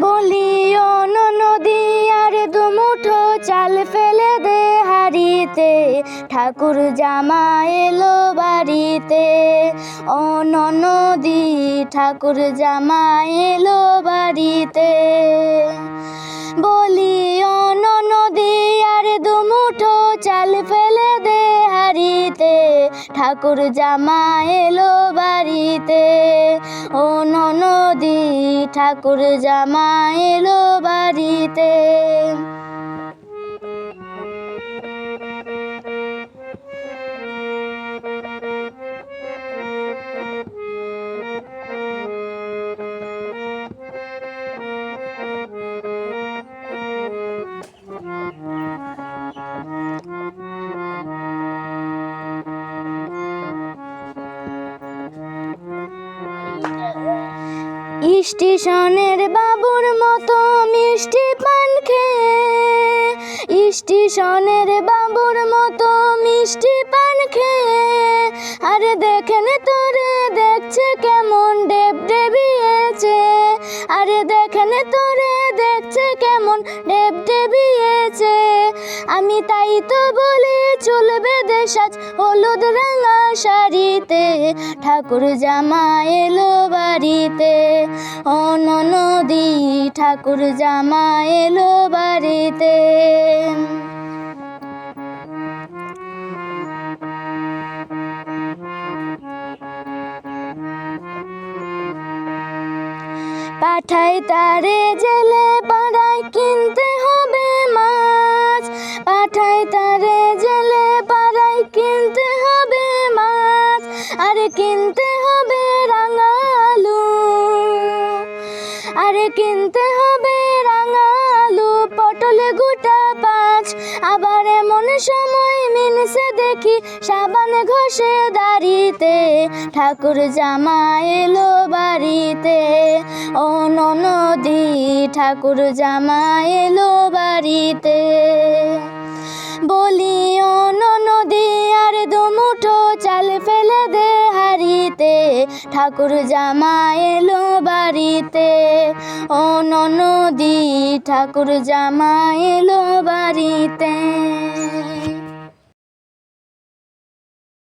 বলি ও নদী আর দুমুঠো চাল ফেলে দে হাড়িতে, ঠাকুর জামাই এলো বাড়িতে। ও নদী ঠাকুর জামাই এলো বাড়িতে। বলি ও নদী আর দুমুঠো চাল ফেলে দে হাড়িতে, ঠাকুর জামাই এলো বাড়িতে। ও নদী ঠাকুর জামাই এলো বাড়িতে। স্টেশনের বাবুর মতো মিষ্টি পান খেয়ে, স্টেশনের বাবুর মতো মিষ্টি পান খেয়ে, আরে দেখেন তোরে দেখছে কেমন ডেব ডেবিয়েছে, আরে দেখেন তোরে দেখছে কেমন ডেব ডেবিয়েছে। আমি তাই তো বলি চুল বেঁধে সাজ হলুদ রাঙা শাড়িতে, ঠাকুর জামাই এলো বাড়িতে। ও নদী ঠাকুর জামাই এলো বাড়িতে। পাঠাই তারে জেলে পাড়ায় কিনতে হবে মাছ, পাঠাই তারে জেলে পাড়ায় কিনতে হবে মাছ, আরে কিনতে হবে রাঙা আলু, আরে কিনতে হবে রাঙা আলু, পটল গোটা 5। আবার এমন সময় মিনসে দেখি সাবান ঘষে দাড়িতে, ঠাকুর জামাই এলো বাড়িতে। ও নদী ঠাকুর জামাই এলো বাড়িতে। বলি ও নদী আর দুমুঠো চাল ফেলে দে হাড়িতে, ঠাকুর জামাই এলো বাড়িতে। ও নদী ঠাকুর জামাই এলো বাড়িতে।